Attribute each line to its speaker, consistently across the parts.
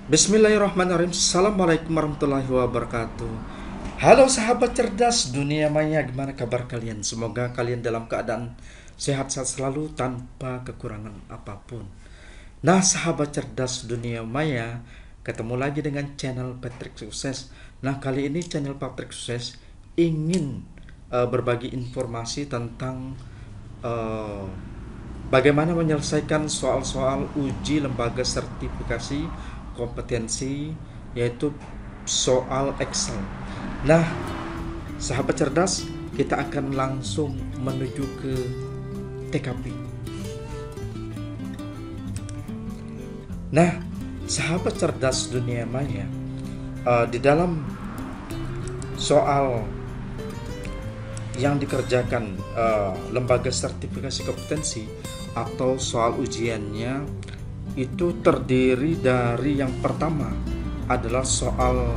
Speaker 1: Bismillahirrahmanirrahim. Assalamualaikum warahmatullahi wabarakatuh. Halo sahabat cerdas dunia maya, gimana kabar kalian? Semoga kalian dalam keadaan sehat-sehat selalu tanpa kekurangan apapun. Nah sahabat cerdas dunia maya, ketemu lagi dengan channel Patrick Sukses. Nah kali ini channel Patrick Sukses ingin berbagi informasi tentang bagaimana menyelesaikan soal-soal uji lembaga sertifikasi kompetensi, yaitu soal Excel. Nah, sahabat cerdas, kita akan langsung menuju ke TKP. Nah, sahabat cerdas dunia maya, di dalam soal yang dikerjakan lembaga sertifikasi kompetensi atau soal ujiannya itu terdiri dari yang pertama adalah soal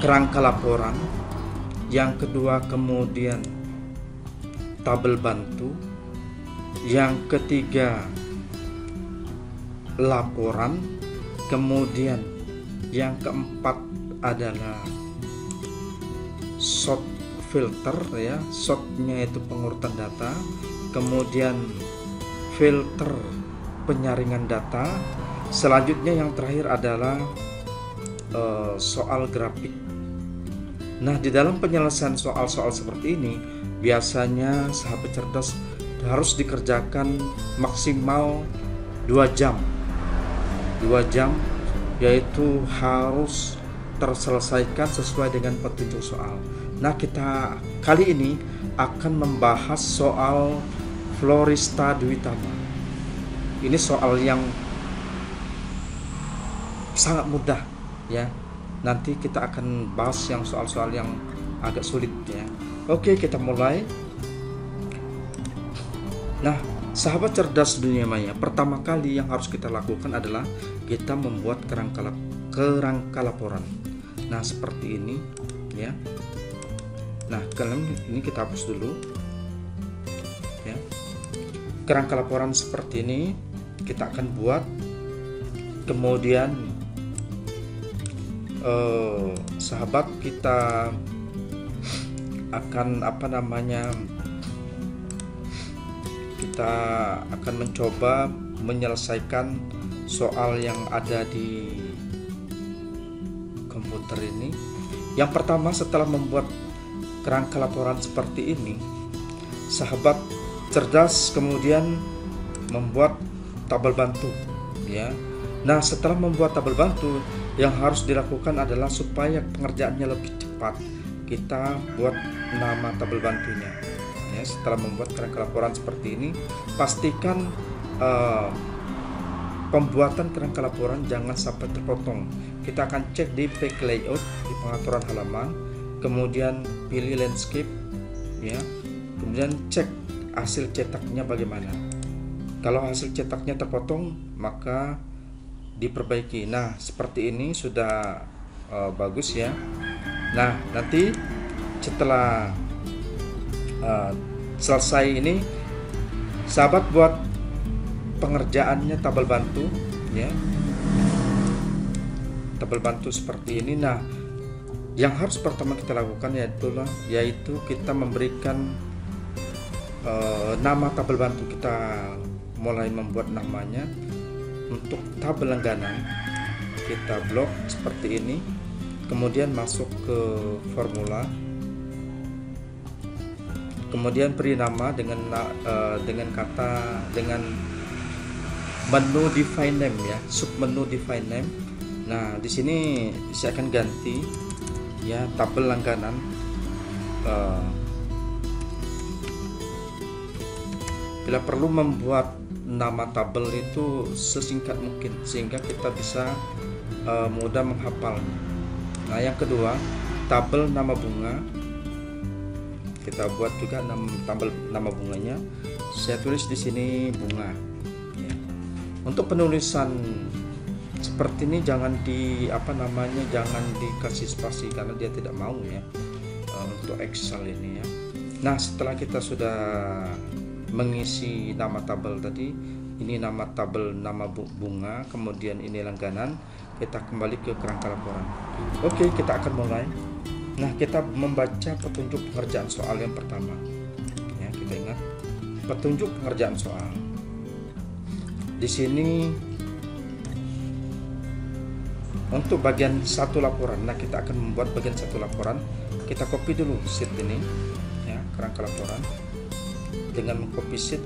Speaker 1: kerangka laporan, yang kedua kemudian tabel bantu, yang ketiga laporan, kemudian yang keempat adalah sort filter, ya, sortnya itu pengurutan data, kemudian filter penyaringan data, selanjutnya yang terakhir adalah soal grafik. Nah, di dalam penyelesaian soal-soal seperti ini biasanya sahabat cerdas harus dikerjakan maksimal 2 jam. 2 jam, yaitu harus terselesaikan sesuai dengan petunjuk soal. Nah, kita kali ini akan membahas soal Florista Dwi Tama. Ini soal yang sangat mudah, ya. Nanti kita akan bahas yang soal-soal yang agak sulit, ya. Oke, kita mulai. Nah, sahabat cerdas dunia maya, pertama kali yang harus kita lakukan adalah kita membuat kerangka laporan. Nah, seperti ini, ya. Nah, ini kita hapus dulu, ya. Kerangka laporan seperti ini kita akan buat, kemudian sahabat kita akan kita akan mencoba menyelesaikan soal yang ada di komputer ini. Yang pertama, setelah membuat kerangka laporan seperti ini, sahabat cerdas kemudian membuat tabel bantu, ya. Nah, setelah membuat tabel bantu, yang harus dilakukan adalah supaya pengerjaannya lebih cepat, kita buat nama tabel bantunya, ya. Setelah membuat kerangka laporan seperti ini, pastikan pembuatan kerangka laporan jangan sampai terpotong. Kita akan cek di page layout di pengaturan halaman, kemudian pilih landscape, ya. Kemudian cek hasil cetaknya bagaimana. Kalau hasil cetaknya terpotong, maka diperbaiki. Nah, seperti ini sudah bagus, ya. Nah, nanti setelah selesai ini, sahabat buat pengerjaannya tabel bantu, ya. Tabel bantu seperti ini. Nah, yang harus pertama kita lakukan yaitu kita memberikan nama tabel bantu. Kita mulai membuat namanya. Untuk tabel langganan kita blok seperti ini, kemudian masuk ke formula, kemudian beri nama dengan menu define name, ya, submenu define name. Nah, di sini saya akan ganti, ya, tabel langganan. Bila perlu membuat nama tabel itu sesingkat mungkin sehingga kita bisa mudah menghafalnya. Nah, yang kedua, tabel nama bunga. Kita buat juga tabel nama bunganya. Saya tulis di sini bunga, ya. Untuk penulisan seperti ini jangan jangan dikasih spasi karena dia tidak mau, ya, untuk Excel ini, ya. Nah, setelah kita sudah mengisi nama tabel tadi, ini nama tabel nama bunga, kemudian ini langganan. Kita kembali ke kerangka laporan. Oke, kita akan mulai. Nah, kita membaca petunjuk pengerjaan soal yang pertama. Ya, kita ingat petunjuk pengerjaan soal. Di sini untuk bagian satu laporan. Nah, kita akan membuat bagian satu laporan. Kita copy dulu sheet ini, ya, kerangka laporan. Dengan mengcopy sheet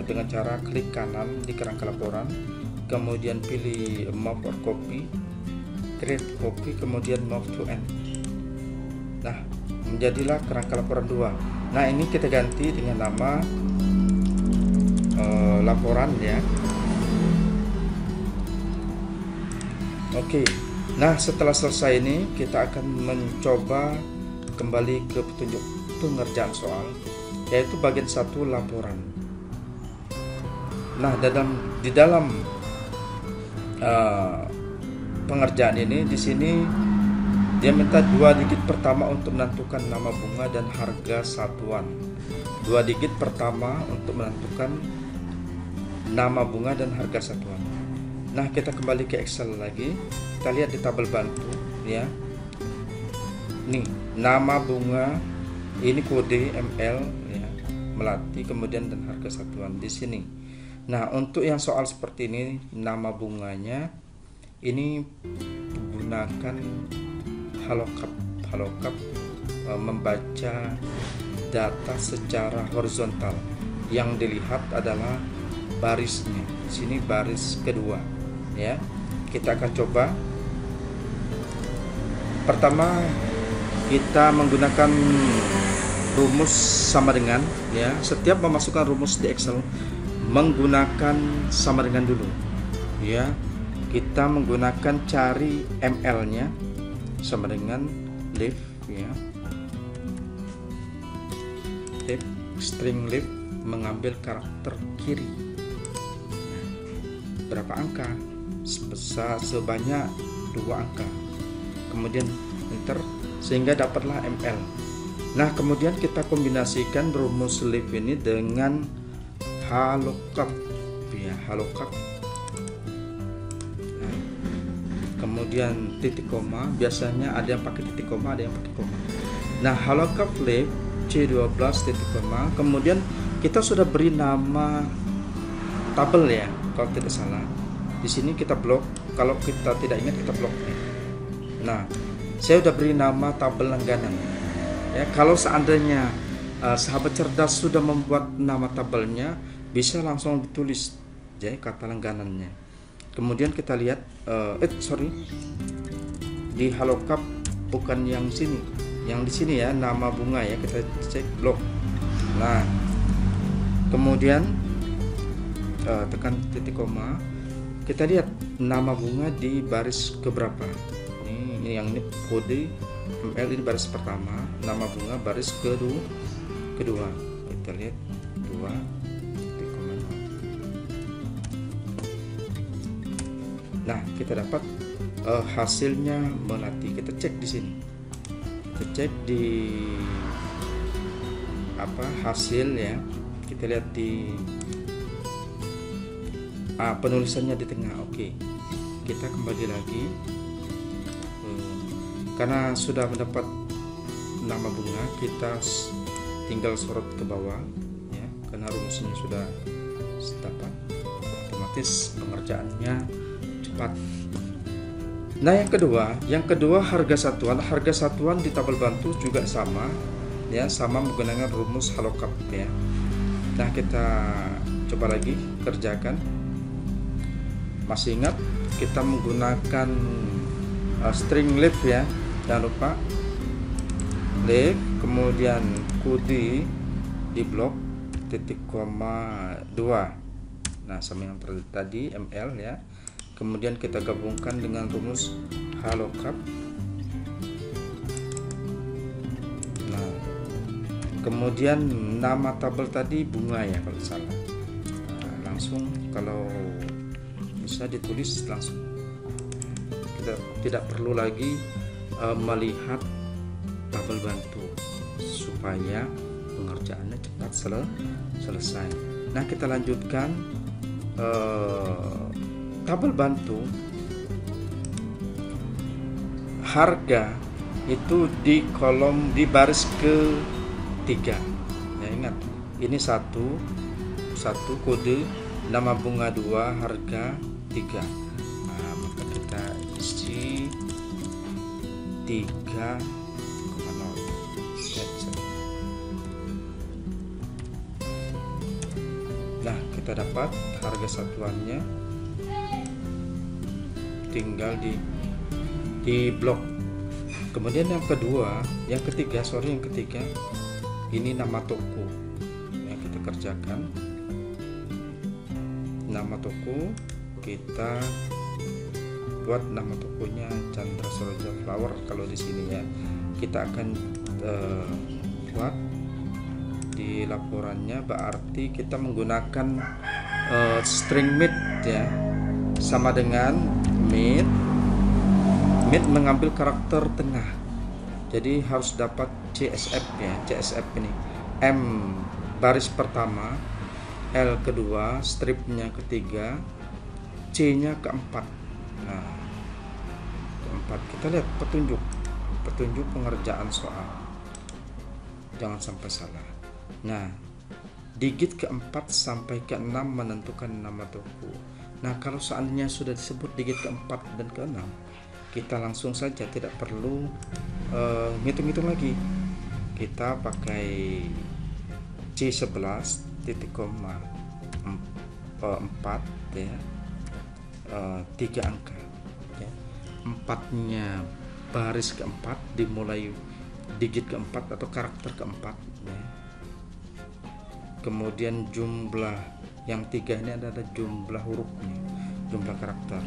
Speaker 1: dengan cara klik kanan di kerangka laporan, kemudian pilih move or copy, create copy, kemudian move to end. Nah, menjadilah kerangka laporan 2. Nah, ini kita ganti dengan nama laporan, ya. Oke. Nah, setelah selesai ini kita akan mencoba kembali ke petunjuk pengerjaan soal, yaitu bagian 1 laporan. Nah, di dalam pengerjaan ini, di sini dia minta 2 digit pertama untuk menentukan nama bunga dan harga satuan. 2 digit pertama untuk menentukan nama bunga dan harga satuan. Nah, kita kembali ke Excel lagi. Kita lihat di tabel bantu, ya. Nih, nama bunga, ini kode ML, ya, Melati, kemudian dan harga satuan di sini. Nah, untuk yang soal seperti ini, nama bunganya ini gunakan HaloCap membaca data secara horizontal. Yang dilihat adalah barisnya. Di sini baris kedua, ya. Kita akan coba. Pertama, kita menggunakan rumus sama dengan, ya. Setiap memasukkan rumus di Excel menggunakan sama dengan dulu, ya. Kita menggunakan cari ML-nya sama dengan left, ya. Left, string left, mengambil karakter kiri. Nah, berapa angka? Sebanyak 2 angka. Kemudian enter, sehingga dapatlah ML. Nah, kemudian kita kombinasikan rumus left ini dengan HaloCap, ya, HaloCap. Nah, kemudian titik koma, biasanya ada yang pakai titik koma, ada yang pakai koma. Nah, HaloCap left C12 titik koma. Kemudian kita sudah beri nama tabel, ya, kalau tidak salah. Di sini kita blok, kalau kita tidak ingat kita blok. Nah, saya sudah beri nama tabel langganan. Ya, kalau seandainya sahabat cerdas sudah membuat nama tabelnya, bisa langsung ditulis, ya, kata langganannya. Kemudian kita lihat, di HaloCap bukan yang sini, yang di sini, ya, nama bunga, ya, kita cek blok. Nah, kemudian tekan titik koma, kita lihat nama bunga di baris keberapa. Ini yang ini kode ML, ini baris pertama, nama bunga baris kedua. Kita lihat 2 titik koma. Nah, kita dapat hasilnya Melati. Kita cek di sini. Kita cek di hasil, ya. Kita lihat di penulisannya di tengah. Oke. Kita kembali lagi. Karena sudah mendapat nama bunga, kita tinggal sorot ke bawah, ya, karena rumusnya sudah dapat, otomatis pengerjaannya cepat. Nah, yang kedua harga satuan di tabel bantu juga sama, ya, sama menggunakan rumus HaloCap, ya. Nah, kita coba lagi kerjakan. Masih ingat kita menggunakan string left, ya, jangan lupa left, kemudian kode di blok titik koma 2. Nah, sama yang tadi ML, ya. Kemudian kita gabungkan dengan rumus HaloCap. Nah, kemudian nama tabel tadi bunga, ya, kalau salah. Nah, langsung kalau bisa ditulis langsung. Kita tidak perlu lagi melihat tabel bantu supaya pengerjaannya cepat selesai. Nah, kita lanjutkan tabel bantu harga itu di baris ketiga. Ya, ingat, ini satu kode, nama bunga 2, harga 3. Nah, maka kita isi 3,0. Nah, kita dapat harga satuannya, tinggal di blok. Kemudian yang ketiga, ini nama toko yang kita kerjakan. Nama toko, kita buat nama tokonya Chandra Soroja Flower. Kalau di sini ya, kita akan buat di laporannya, berarti kita menggunakan string mid ya, sama dengan mid mengambil karakter tengah, jadi harus dapat CSF ya. CSF ini M baris pertama, L kedua, stripnya ketiga, C nya keempat. Nah, keempat, kita lihat petunjuk pengerjaan soal, jangan sampai salah. Nah, digit keempat sampai ke-6 menentukan nama toko. Nah, kalau seandainya sudah disebut digit keempat dan ke-6, kita langsung saja, tidak perlu ngitung-ngitung lagi. Kita pakai C11 titik koma 4 ya, 3 angka ya. 4-nya baris keempat dimulai digit keempat atau karakter keempat ya. Kemudian jumlah yang 3 ini adalah jumlah hurufnya, jumlah karakter.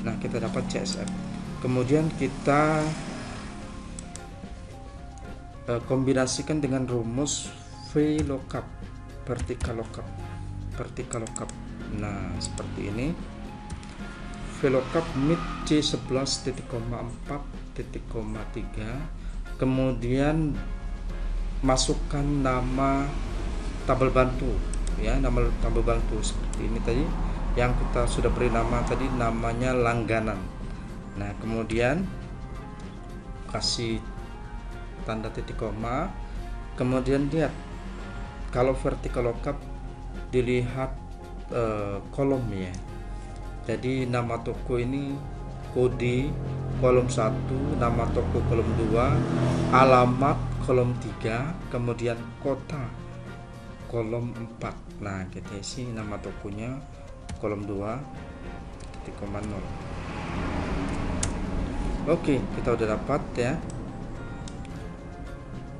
Speaker 1: Nah, kita dapat CSF. Kemudian kita kombinasikan dengan rumus VLOOKUP, vertical lookup. Nah, seperti ini. VLOOKUP mid C11 titik koma 4 titik koma 3. Kemudian masukkan nama tabel bantu ya, nama tabel bantu seperti ini tadi yang kita sudah beri nama tadi, namanya langganan. Nah, kemudian kasih tanda titik koma, kemudian lihat kalau vertical lookup dilihat kolom ya. Jadi nama toko ini kode kolom 1, nama toko kolom 2, alamat kolom 3, kemudian kota kolom 4. Nah, kita isi nama tokonya kolom 2 titik koma 0. Oke, kita udah dapat ya.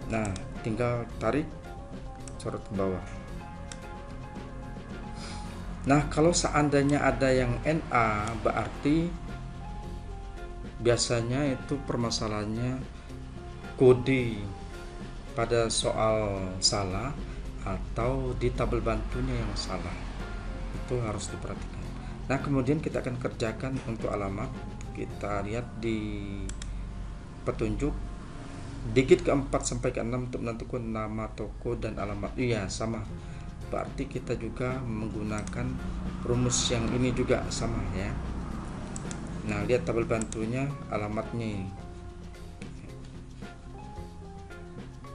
Speaker 1: Nah, tinggal tarik sorot ke bawah. Nah, kalau seandainya ada yang NA, berarti biasanya itu permasalahannya kode pada soal salah atau di tabel bantunya yang salah. Itu harus diperhatikan. Nah, kemudian kita akan kerjakan untuk alamat. Kita lihat di petunjuk digit keempat sampai ke-6 untuk menentukan nama toko dan alamat. Iya, sama. Berarti kita juga menggunakan rumus yang ini juga sama ya. Nah, lihat tabel bantunya, alamatnya ini.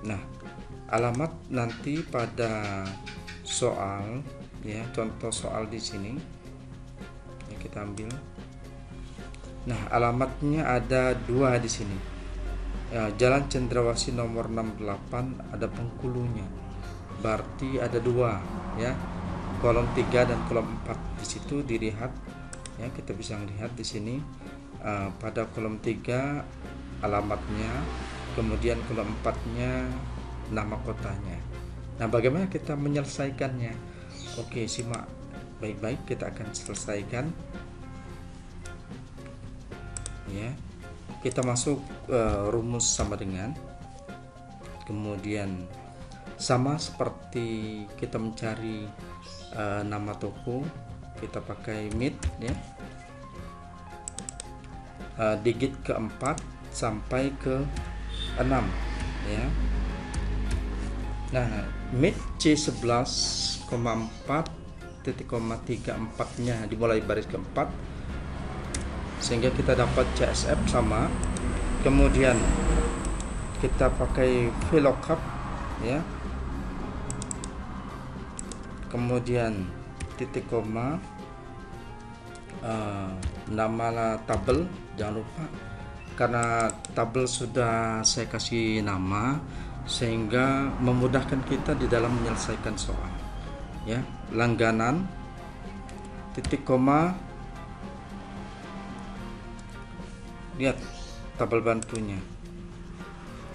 Speaker 1: Nah, alamat nanti pada soal ya, contoh soal di sini ya, kita ambil. Nah, alamatnya ada 2 di sini ya, Jalan Cendrawasih nomor 68, ada Bengkulunya, berarti ada 2 ya, kolom 3 dan kolom 4. Di situ dilihat ya, kita bisa melihat di sini pada kolom 3 alamatnya, kemudian kolom 4-nya nama kotanya. Nah, bagaimana kita menyelesaikannya? Oke, simak baik-baik, kita akan selesaikan ya. Kita masuk rumus sama dengan, kemudian sama seperti kita mencari nama toko, kita pakai mid ya, digit keempat sampai ke 6 ya. Nah, mid C11,4 titik koma 34 nya dimulai baris keempat, sehingga kita dapat CSF sama. Kemudian kita pakai VLOOKUP ya, kemudian titik koma, nama tabel jangan lupa, karena tabel sudah saya kasih nama sehingga memudahkan kita di dalam menyelesaikan soal ya. Langganan, titik koma, lihat tabel bantunya,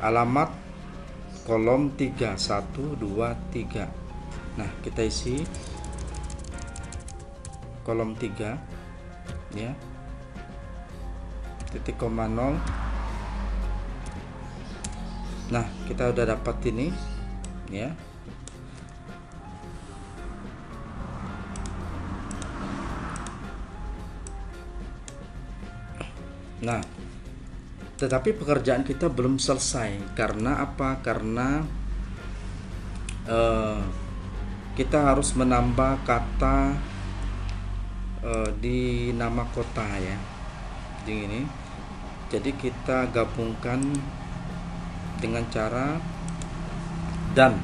Speaker 1: alamat, kolom 3, 1, 2, 3. Nah, kita isi kolom 3 ya, titik koma 0. Nah, kita udah dapat ini ya. Nah, tetapi pekerjaan kita belum selesai. Karena apa? Karena kita harus menambah kata di nama kota ya, di ini. Jadi kita gabungkan dengan cara dan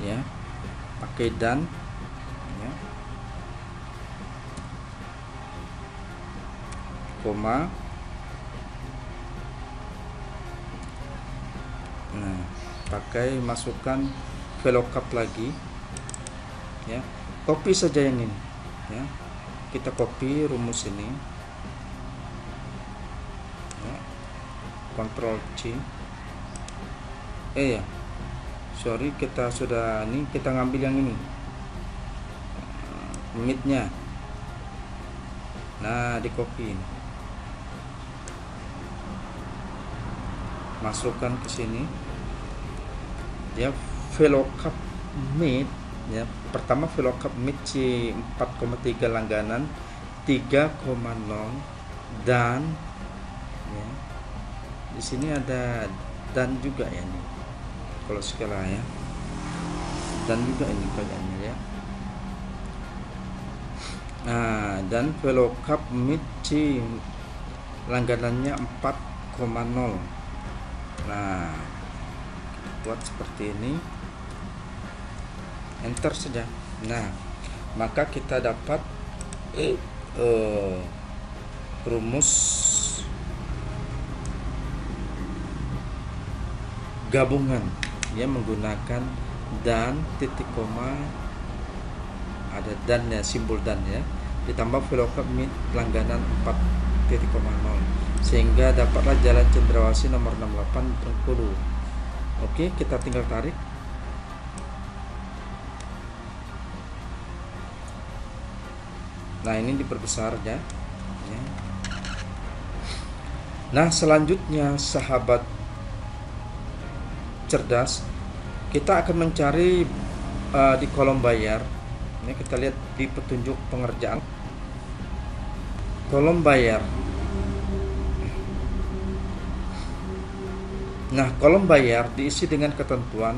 Speaker 1: ya, pakai dan ya, koma. Nah, pakai masukkan VLOOKUP lagi ya, copy saja yang ini ya, kita copy rumus ini ya, Ctrl C. Ya sorry, kita sudah ini, kita ngambil yang ini midnya. Nah, di copy ini, masukkan ke sini ya, VLOOKUP mid ya. Pertama VLOOKUP mid C 4,3 langganan 3,0 dan ya, di sini ada dan juga ya nih, kalau skala ya, dan juga ini kayaknya ya. Nah, dan VLOOKUP mid C langganannya 4,0. Nah, buat seperti ini, enter saja. Nah, maka kita dapat rumus gabungan ya, menggunakan dan titik koma, ada dan ya, simbol dan ya, ditambah VLOOKUP mid langganan 4,0, sehingga dapatlah Jalan Cendrawasih nomor 68 Bengkulu. Oke, kita tinggal tarik. Nah, ini diperbesar ya. Nah, selanjutnya sahabat cerdas, kita akan mencari di kolom bayar. Ini kita lihat di petunjuk pengerjaan kolom bayar. Nah, kolom bayar diisi dengan ketentuan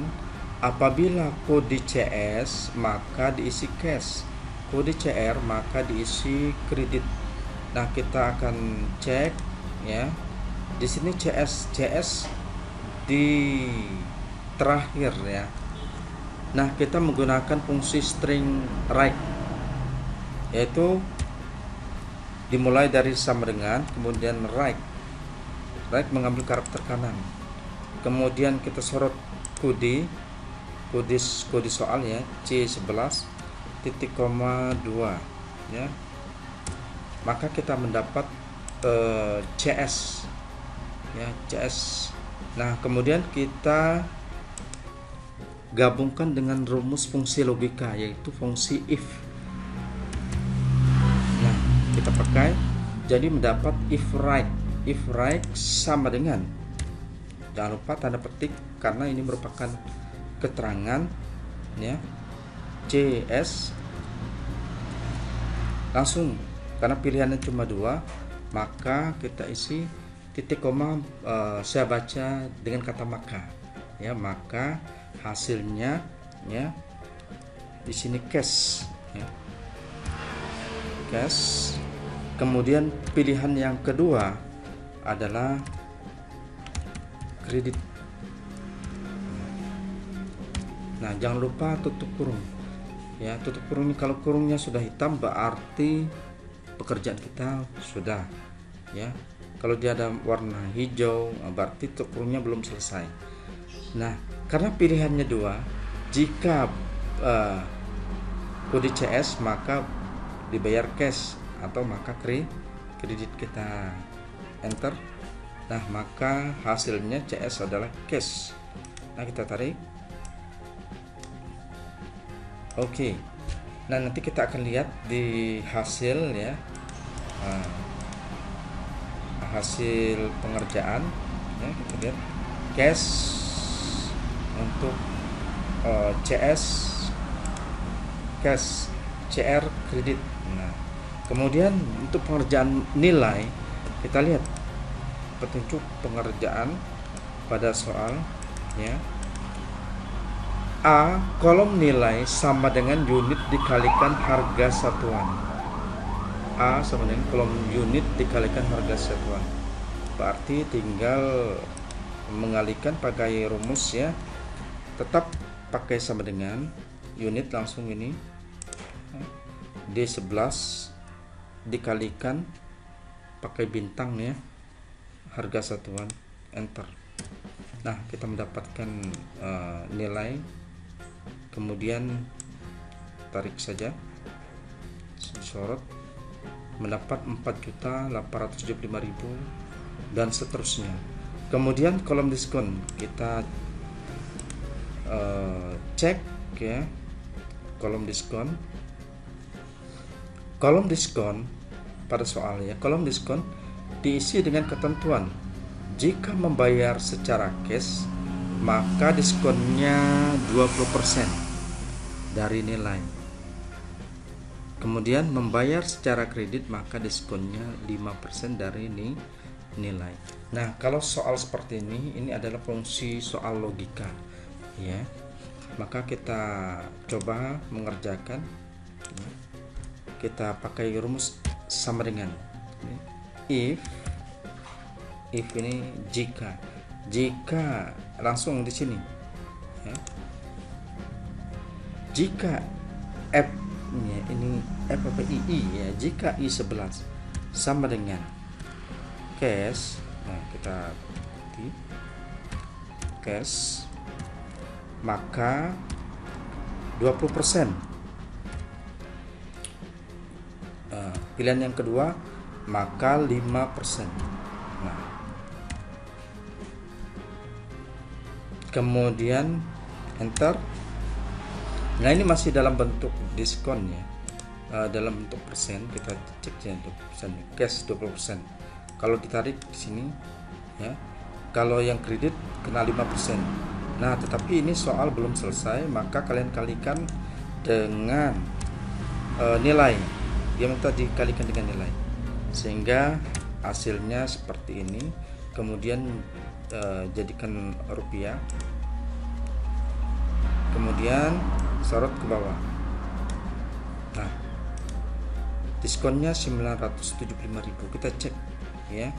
Speaker 1: apabila kode CS maka diisi cash, kode CR maka diisi kredit. Nah, kita akan cek ya. Di sini CS di terakhir ya. Nah, kita menggunakan fungsi string right, yaitu dimulai dari sama dengan, kemudian right mengambil karakter kanan, kemudian kita sorot kode soal ya, C11 titik koma 2 ya, maka kita mendapat CS ya, CS. Nah, kemudian kita gabungkan dengan rumus fungsi logika, yaitu fungsi if. Nah, kita pakai, jadi mendapat if right sama dengan, jangan lupa tanda petik karena ini merupakan keterangan ya, CS langsung, karena pilihannya cuma 2, maka kita isi titik koma, saya baca dengan kata maka ya, maka hasilnya ya di sini cash ya, cash. Kemudian pilihan yang kedua adalah kredit. Nah, jangan lupa tutup kurung ya, tutup kurung ini, kalau kurungnya sudah hitam berarti pekerjaan kita sudah ya. Kalau dia ada warna hijau berarti tutup kurungnya belum selesai. Nah, karena pilihannya dua, jika kode CS maka dibayar cash atau maka kredit, kita enter. Nah, maka hasilnya CS adalah cash. Nah, kita tarik. Oke. Nah, nanti kita akan lihat di hasil ya, hasil pengerjaan ya, kita lihat cash untuk CS, cash, CR, kredit. Nah, kemudian untuk pengerjaan nilai kita lihat petunjuk pengerjaan pada soal ya. A, kolom nilai sama dengan unit dikalikan harga satuan. A sama dengan kolom unit dikalikan harga satuan. Berarti tinggal mengalihkan pakai rumus ya. Tetap pakai sama dengan unit, langsung ini D11 dikalikan pakai bintang ya, harga satuan, enter. Nah, kita mendapatkan nilai, kemudian tarik saja, sorot, mendapat 4.875.000 dan seterusnya. Kemudian kolom diskon kita cek ya, kolom diskon pada soal ya. Kolom diskon diisi dengan ketentuan jika membayar secara cash maka diskonnya 20% dari nilai. Kemudian membayar secara kredit maka diskonnya 5% dari nilai. Nah, kalau soal seperti ini adalah fungsi soal logika ya. Maka kita coba mengerjakan ya. Kita pakai rumus sama dengan if ini jika langsung di sini ya. Jika F ya, ini F apa I ya, jika I11 sama dengan cash, nah kita cash maka 20%. Pilihan yang kedua maka 5%. Nah, kemudian enter. Nah, ini masih dalam bentuk diskon ya, dalam bentuk persen. Kita cek ya, 20% cash 20%. Kalau ditarik di sini ya, kalau yang kredit kena 5%. Nah, tetapi ini soal belum selesai, maka kalian kalikan dengan nilai. Dia minta dikalikan dengan nilai sehingga hasilnya seperti ini. Kemudian jadikan rupiah, kemudian sorot ke bawah. Nah, diskonnya 975.000. Kita cek ya,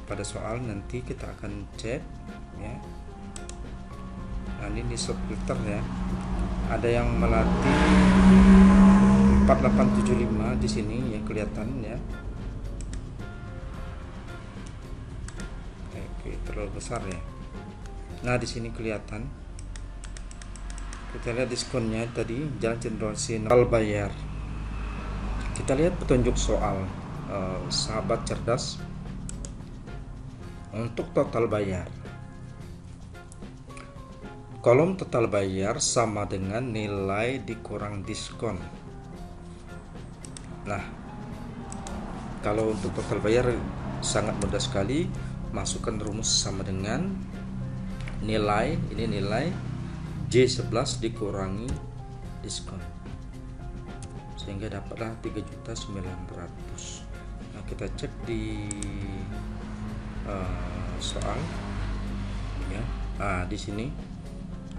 Speaker 1: pada soal nanti kita akan cek ya. Nah, ini subfilter ya, ada yang melatih 4875 di sini yang kelihatan ya. Oke, terlalu besar ya. Nah, di sini kelihatan. Kita lihat diskonnya tadi, Jalan Jenderal Sudirman bayar. Kita lihat petunjuk soal, sahabat cerdas. Untuk total bayar, kolom total bayar sama dengan nilai dikurang diskon. Nah, kalau untuk total bayar sangat mudah sekali, masukkan rumus sama dengan nilai, ini nilai J11 dikurangi diskon, sehingga dapatlah 3.900.000. Nah, kita cek di soal ya. Di sini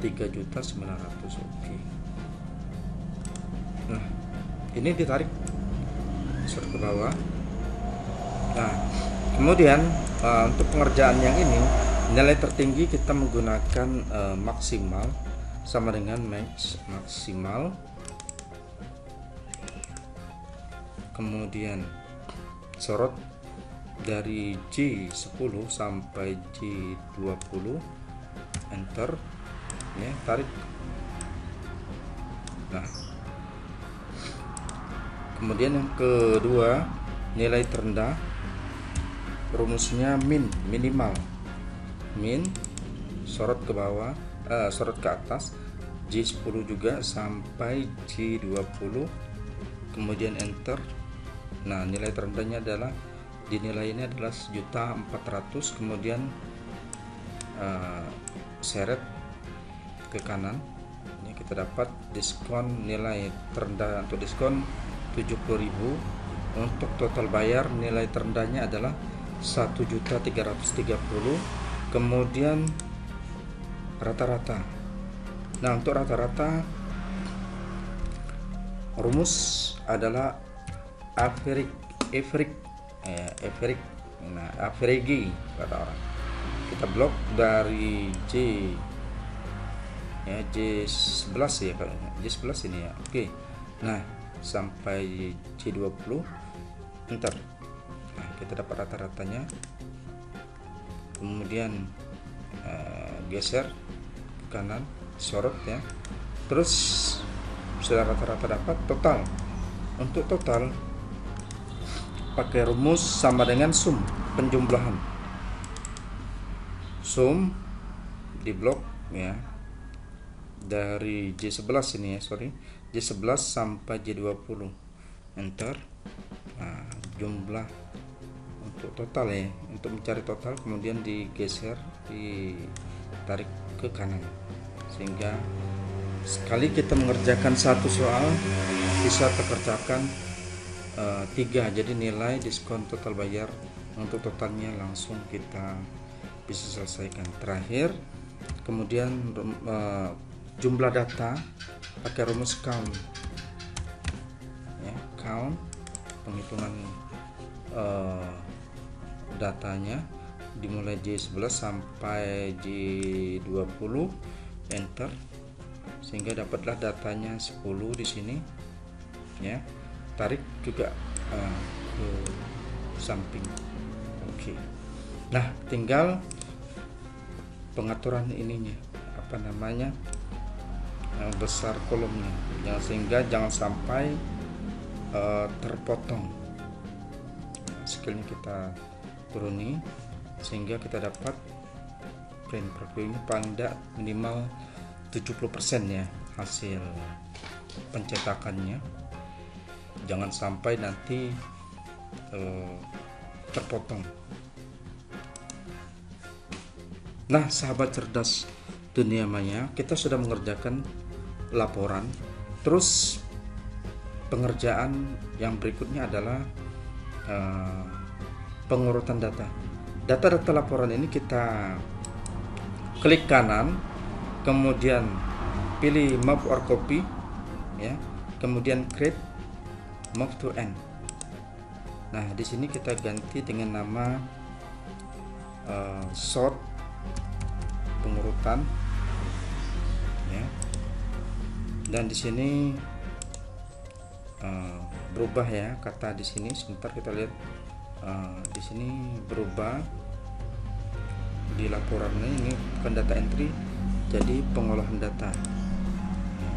Speaker 1: 3.900.000. Oke. Nah, ini ditarik sorot ke bawah. Nah, kemudian untuk pengerjaan yang ini, nilai tertinggi kita menggunakan maksimal sama dengan max maksimal. Kemudian sorot dari J10 sampai J20, enter ya, tarik. Nah, kemudian yang kedua, nilai terendah rumusnya minimal, sorot ke bawah, sorot ke atas J10 juga sampai J20, kemudian enter. Nah, nilai terendahnya adalah dinilai ini adalah 1.400.000, kemudian seret ke kanan. Ini kita dapat diskon, nilai terendah untuk diskon 70.000. Untuk total bayar nilai terendahnya adalah 1.330.000. kemudian rata-rata. Nah, untuk rata-rata rumus adalah average. Nah, average kata orang. Kita blok dari J11 ya, J11 ini ya. Oke. Nah, sampai J20, enter. Nah, kita dapat rata-ratanya. Kemudian geser ke kanan, sorot ya. Terus sudah rata-rata dapat total. Untuk total pakai rumus sama dengan sum, penjumlahan. Sum di blok ya, dari J11 ini ya, J11 sampai J20, enter. Nah, jumlah untuk total ya, untuk mencari total kemudian digeser, ditarik ke kanan, sehingga sekali kita mengerjakan satu soal bisa terkerjakan 3. Jadi nilai diskon total bayar untuk totalnya langsung kita bisa selesaikan. Terakhir, kemudian jumlah data pakai rumus count ya, count penghitungan datanya dimulai J11 sampai J20, enter, sehingga dapatlah datanya 10 di sini ya. Tarik juga ke samping. Oke. Nah, tinggal pengaturan ininya, apa namanya, yang besar kolomnya ya, sehingga jangan sampai terpotong. Skillnya kita turuni sehingga kita dapat print previewnya paling tidak minimal 70% ya hasil pencetakannya. Jangan sampai nanti terpotong. Nah, sahabat cerdas dunia maya, kita sudah mengerjakan laporan. Terus pengerjaan yang berikutnya adalah pengurutan data. Data-data laporan ini kita klik kanan, kemudian pilih move or copy ya, kemudian create move to end. Nah, di sini kita ganti dengan nama sort pengurutan ya. Dan di sini berubah ya kata di sini. Sebentar kita lihat, di sini berubah di laporannya, ini bukan data entry jadi pengolahan data ya,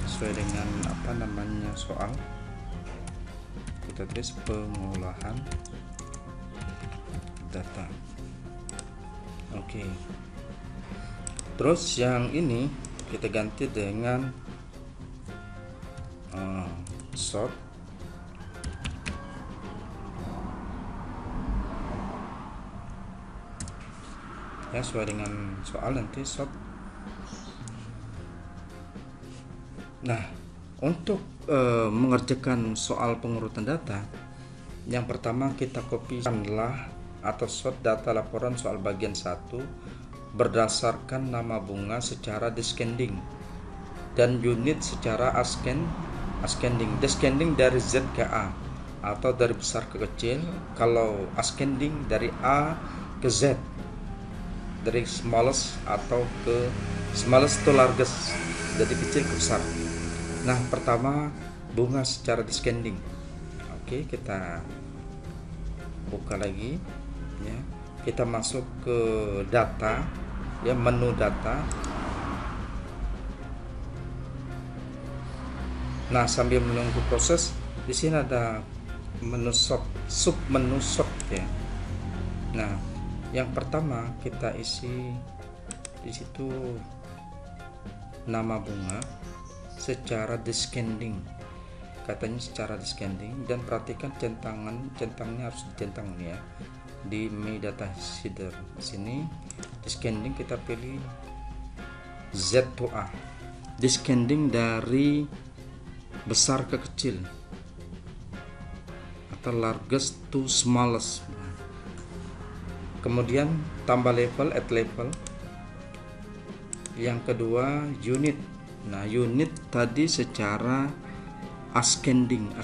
Speaker 1: sesuai dengan apa namanya soal. Kita tulis pengolahan data. Oke. Terus yang ini kita ganti dengan sort ya, sesuai dengan soal nanti sort. Nah, untuk mengerjakan soal pengurutan data, yang pertama kita copy adalah atau sort data laporan soal bagian 1 berdasarkan nama bunga secara descending dan unit secara ascending. Descending dari Z ke A atau dari besar ke kecil. Kalau ascending dari A ke Z, dari smallest atau ke smallest to largest, dari kecil ke besar. Nah, pertama bunga secara descending. Oke, kita buka lagi ya. Kita masuk ke data ya, menu data. Nah, sambil menunggu proses, di sini ada menu sub menu sort ya. Nah, yang pertama kita isi di situ nama bunga secara descending, katanya secara descending, dan perhatikan centangnya harus dicentang ya di My Data Header. Di sini descending kita pilih Z to A, descending dari besar ke kecil atau largest to smallest. Kemudian tambah level, add level. Yang kedua unit. Nah, unit tadi secara ascending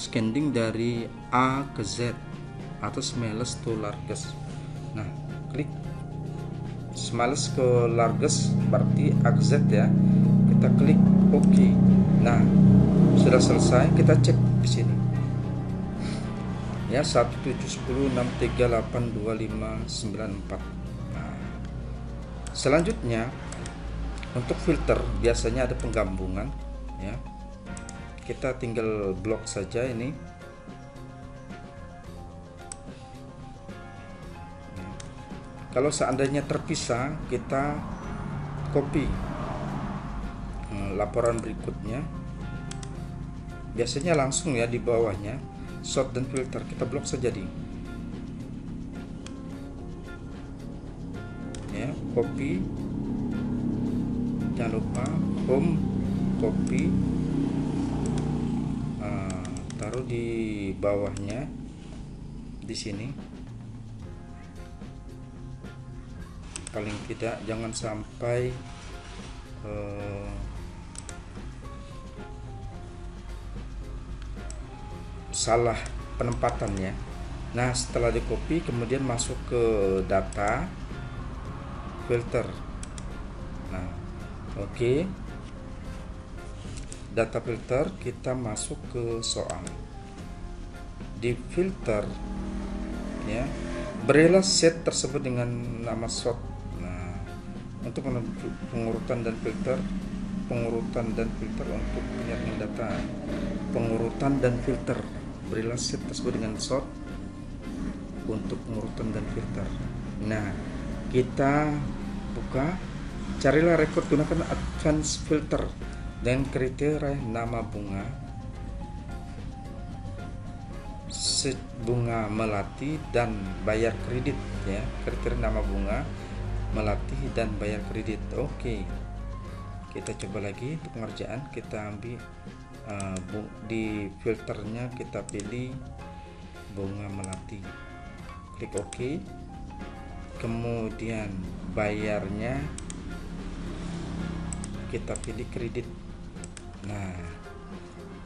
Speaker 1: dari A ke Z atau smallest to largest. Nah, klik smallest ke largest berarti A ke Z ya. Kita klik OK. Nah, sudah selesai. Kita cek di sini ya, 17106382594. Nah, selanjutnya untuk filter biasanya ada penggabungan ya. Kita tinggal blok saja ini. Kalau seandainya terpisah, kita copy laporan berikutnya. Biasanya langsung ya di bawahnya sort dan filter, kita blok saja di ya, copy, jangan lupa home, copy, taruh di bawahnya di sini. Paling tidak jangan sampai salah penempatannya. Nah, setelah di copy kemudian masuk ke data filter. Nah, oke. Data filter kita masuk ke soal. Di filter ya, berilah set tersebut dengan nama sort. Nah, untuk pengurutan dan filter untuk penyaringan data, pengurutan dan filter, berilah set tersebut dengan sort untuk pengurutan dan filter. Nah, kita buka, carilah record, gunakan advanced filter dan kriteria nama bunga, bunga melati dan bayar kredit ya. Kriteria nama bunga melati dan bayar kredit. Oke, kita coba lagi untuk pengerjaan. Kita ambil di filternya, kita pilih bunga melati, klik OK. Kemudian bayarnya kita pilih kredit. Nah,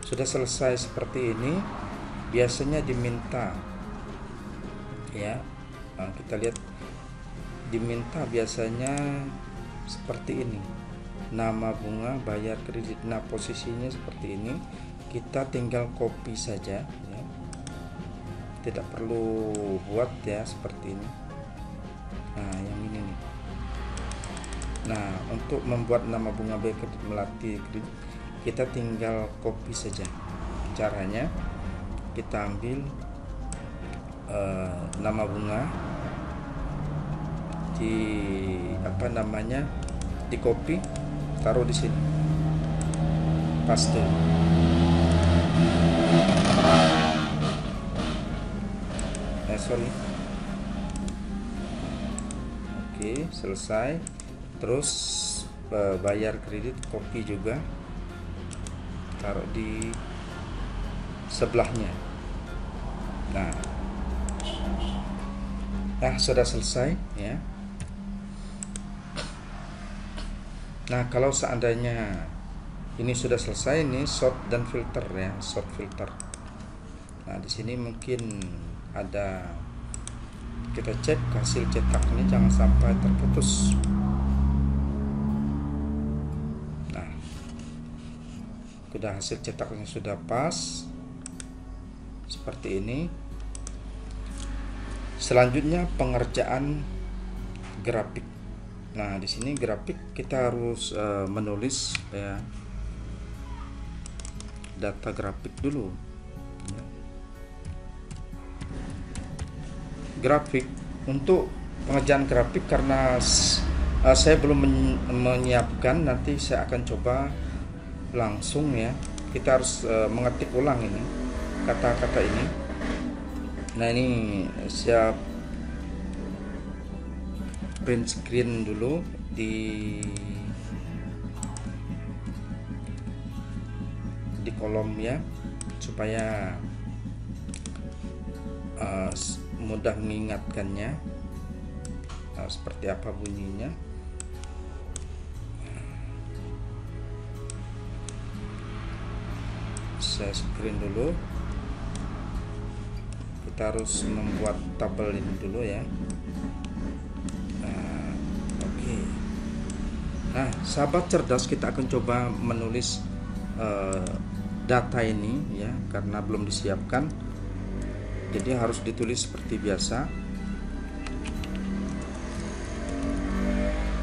Speaker 1: sudah selesai seperti ini. Biasanya diminta ya, kita lihat diminta biasanya seperti ini, nama bunga, bayar kredit. Nah, posisinya seperti ini, kita tinggal copy saja ya, tidak perlu buat ya seperti ini. Nah, yang ini nih. Nah, untuk membuat nama bunga bayar kredit melati kredit, kita tinggal copy saja. Caranya kita ambil nama bunga, di di copy, taruh di sini, paste. Oke, selesai. Terus bayar kredit, copy juga, taruh di sebelahnya. Nah, sudah selesai ya. Nah, kalau seandainya ini sudah selesai, ini sort dan filter ya, sort filter. Nah, di sini mungkin ada, kita cek hasil cetaknya jangan sampai terputus. Nah, sudah hasil cetaknya sudah pas seperti ini. Selanjutnya pengerjaan grafik. Nah, di sini grafik kita harus menulis ya data grafik dulu. Grafik, untuk pengerjaan grafik karena saya belum menyiapkan, nanti saya akan coba langsung ya. Kita harus mengetik ulang ini kata-kata ini. Nah, ini siap print screen dulu di kolom ya, supaya mudah mengingatkannya seperti apa bunyinya. Saya screen dulu. Kita harus membuat tabel ini dulu ya. Oke. Nah, sahabat cerdas, kita akan coba menulis data ini ya, karena belum disiapkan. Jadi harus ditulis seperti biasa.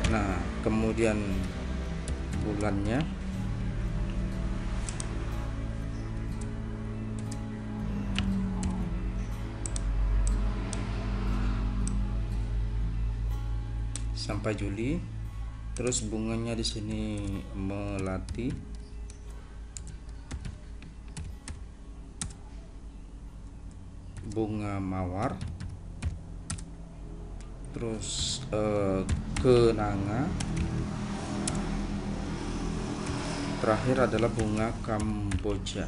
Speaker 1: Nah, kemudian bulannya, sampai Juli. Terus bunganya di sini melati. Bunga mawar. Terus kenanga. Terakhir adalah bunga Kamboja.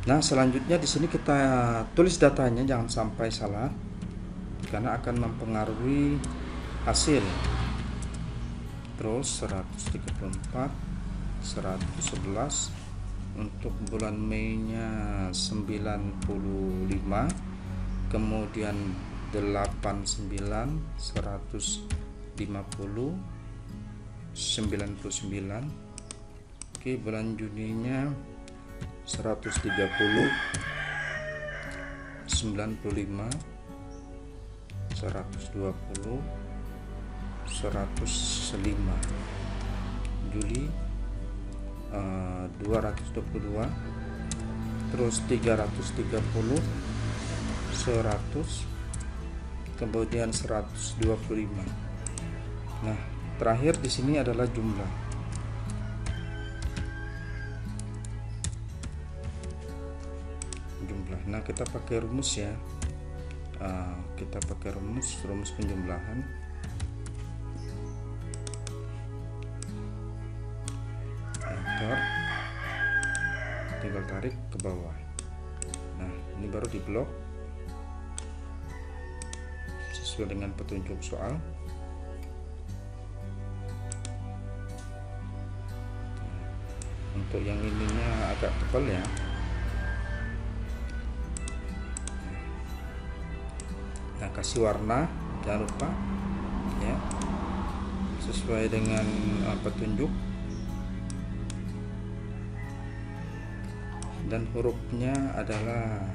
Speaker 1: Nah, selanjutnya di sini kita tulis datanya, jangan sampai salah karena akan mempengaruhi hasil. Terus 134, 111. Untuk bulan Mei nya 95, kemudian 89, 150, 99. Oke, bulan Juninya 130, 95, 120, 105. Juli 222, terus 330, 100, kemudian 125. Nah, terakhir di sini adalah jumlah. Nah, kita pakai rumus ya. Kita pakai rumus penjumlahan. Enter. Tinggal tarik ke bawah. Nah, ini baru diblok sesuai dengan petunjuk soal. Untuk yang ininya agak tebal ya. Nah, kasih warna jangan lupa ya, sesuai dengan petunjuk. Dan hurufnya adalah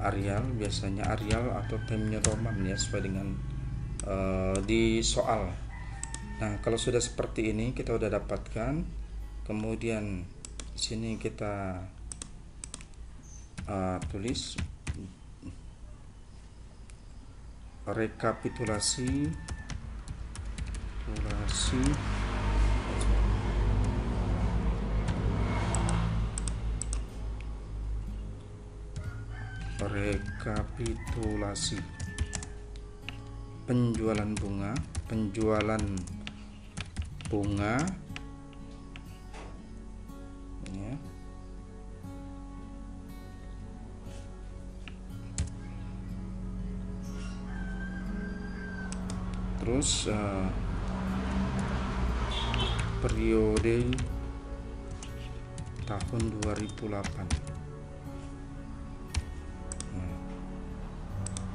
Speaker 1: Arial, biasanya Arial atau Times New Roman ya, sesuai dengan di soal. Nah, kalau sudah seperti ini kita udah dapatkan. Kemudian sini kita tulis rekapitulasi penjualan bunga ya. Terus periode tahun 2008.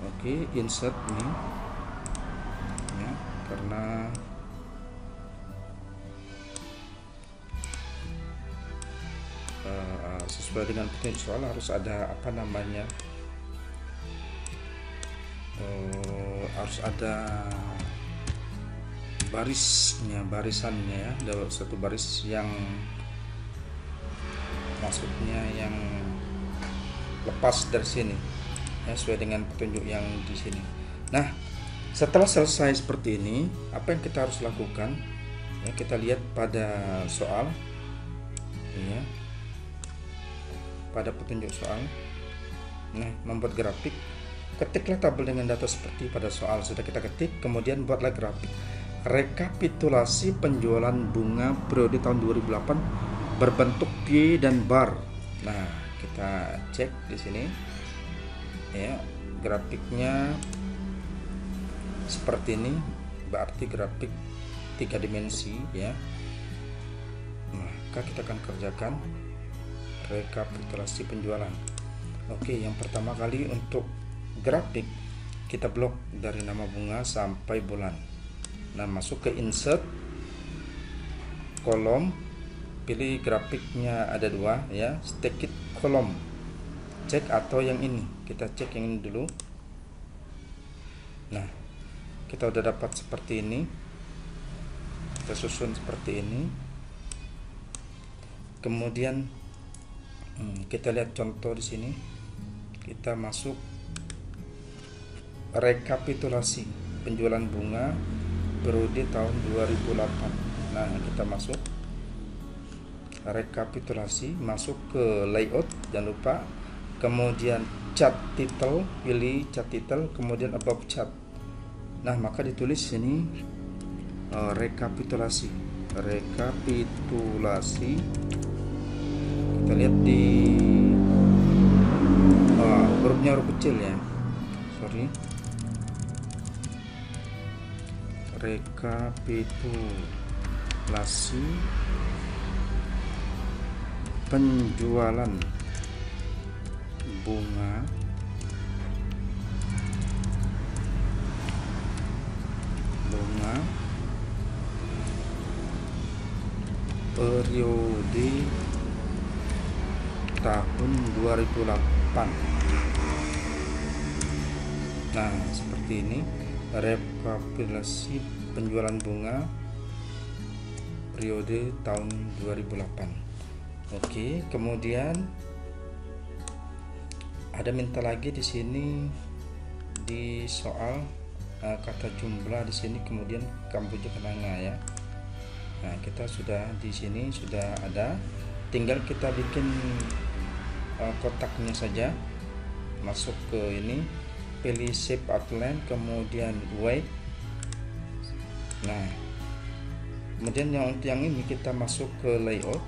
Speaker 1: Oke, insert ini ya, karena sesuai dengan petunjuk soal harus ada apa namanya, harus ada barisannya ya, ada satu baris yang maksudnya yang lepas dari sini ya, sesuai dengan petunjuk yang di sini. Nah, setelah selesai seperti ini, apa yang kita harus lakukan ya, kita lihat pada soal ya, pada petunjuk soal. Nah, membuat grafik, ketiklah tabel dengan data seperti pada soal sudah kita ketik, kemudian buatlah grafik rekapitulasi penjualan bunga periode tahun 2008 berbentuk T dan bar. Nah, kita cek di sini ya, grafiknya seperti ini, berarti grafik 3 dimensi ya. Maka kita akan kerjakan rekapitulasi penjualan. Oke, yang pertama kali untuk grafik kita blok dari nama bunga sampai bulan. Nah, masuk ke insert, kolom, pilih grafiknya ada 2 ya, stack it kolom, cek atau yang ini, kita cek yang ini dulu. Nah, kita udah dapat seperti ini, kita susun seperti ini. Kemudian kita lihat contoh di sini, kita masuk rekapitulasi penjualan bunga periode tahun 2008. Nah, kita masuk rekapitulasi, masuk ke layout, jangan lupa, kemudian chart title, pilih chart title, kemudian above chart. Nah, maka ditulis sini rekapitulasi. Kita lihat di hurufnya huruf kecil ya, sorry. Rekapitulasi penjualan bunga periode tahun 2008. Nah, seperti ini rekapitulasi penjualan bunga periode tahun 2008. Oke, kemudian ada minta lagi di sini di soal kata jumlah di sini, kemudian Kamboja kenanga ya. Nah, kita sudah di sini sudah ada, tinggal kita bikin kotaknya saja. Masuk ke ini, pilih shape outline, kemudian white. Nah, kemudian yang ini kita masuk ke layout,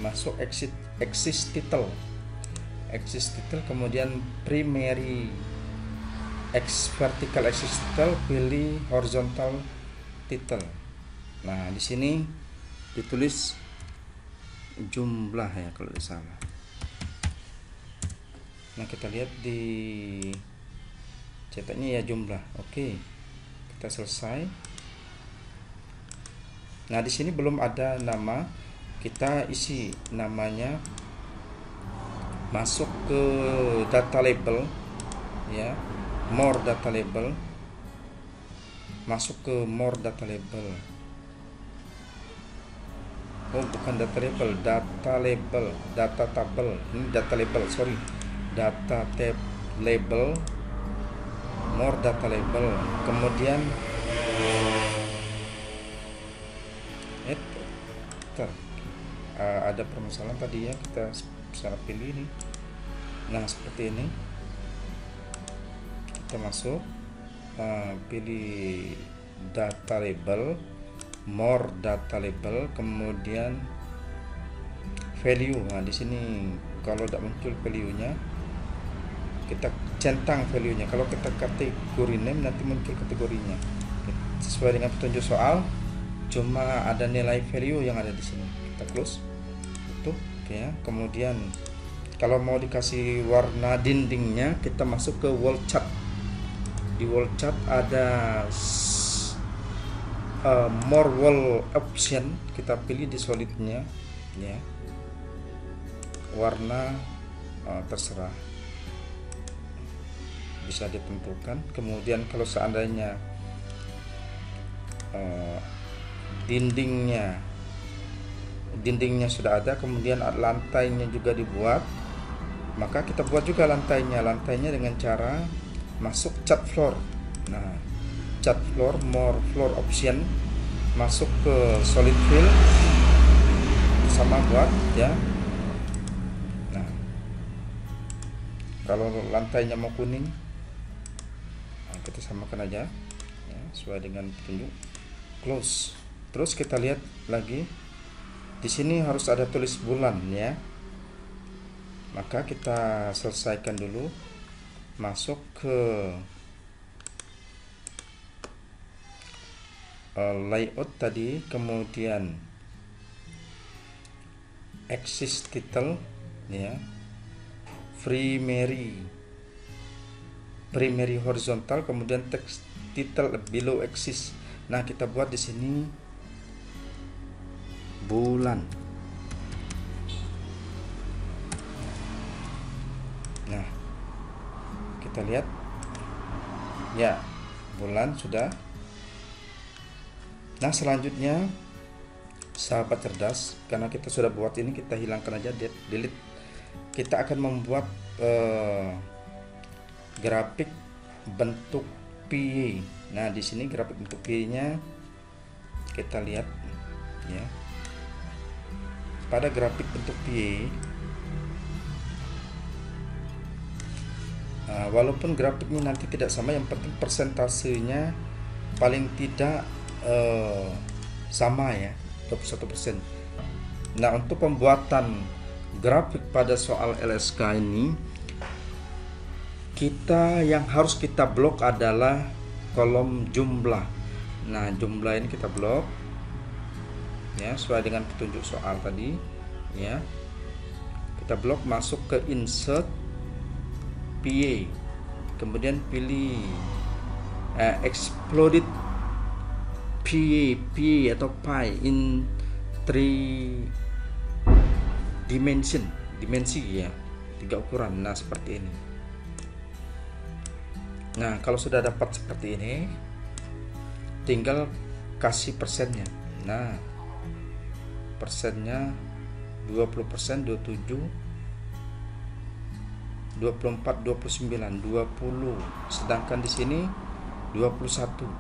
Speaker 1: masuk axis title, kemudian primary vertical axis title, pilih horizontal title. Nah, di sini ditulis jumlah ya kalau tidak salah. Nah, kita lihat di cetaknya ya jumlah. Oke, kita selesai. Nah, di sini belum ada nama, kita isi namanya, masuk ke data label ya, more data label, masuk ke more data label. Oh, bukan data label, data tabel. Ini data label, sorry, data tab label, more data label. Kemudian ada permasalahan tadi ya, kita salah pilih ini. Nah, seperti ini, kita masuk, pilih data label, more data label, kemudian value. Nah, di sini kalau tidak muncul value-nya, kita centang value-nya. Kalau kita kategori name, nanti muncul kategorinya sesuai dengan petunjuk soal. cuma ada nilai value yang ada di sini. Kita close, tutup, oke ya. Kemudian kalau mau dikasih warna dindingnya, kita masuk ke wall chart. Di wall chart ada more wall option, kita pilih di solidnya ya, warna terserah, bisa ditentukan. Kemudian kalau seandainya dindingnya sudah ada, kemudian lantainya juga dibuat, maka kita buat juga lantainya dengan cara masuk cat floor. Nah, cat floor, more floor option, masuk ke solid fill, sama buat ya. Nah, kalau lantainya mau kuning, kita samakan aja ya, sesuai dengan petunjuk. Close. Terus kita lihat lagi, di sini harus ada tulis bulan ya, maka kita selesaikan dulu, masuk ke layout tadi, kemudian axis title ya, primary horizontal, kemudian text title below axis. Nah, kita buat di sini bulan. Nah, kita lihat ya, bulan sudah. Nah, selanjutnya sahabat cerdas, karena kita sudah buat ini, kita hilangkan aja, delete. Kita akan membuat grafik bentuk PY. Nah, di sini grafik bentuk PY-nya kita lihat ya. Pada grafik bentuk PY, walaupun grafiknya nanti tidak sama, yang penting persentasenya paling tidak sama ya, 21%. Nah, untuk pembuatan grafik pada soal LSK ini, yang harus kita blok adalah kolom jumlah. Nah, jumlah ini kita blok ya, sesuai dengan petunjuk soal tadi ya. Kita blok, masuk ke insert PY, kemudian pilih exploded PY atau pi in 3 dimensi ya, 3 ukuran. Nah, seperti ini. Nah, kalau sudah dapat seperti ini, tinggal kasih persennya. Nah, persennya 20%, 27, 24, 29, 20. Sedangkan di sini 21.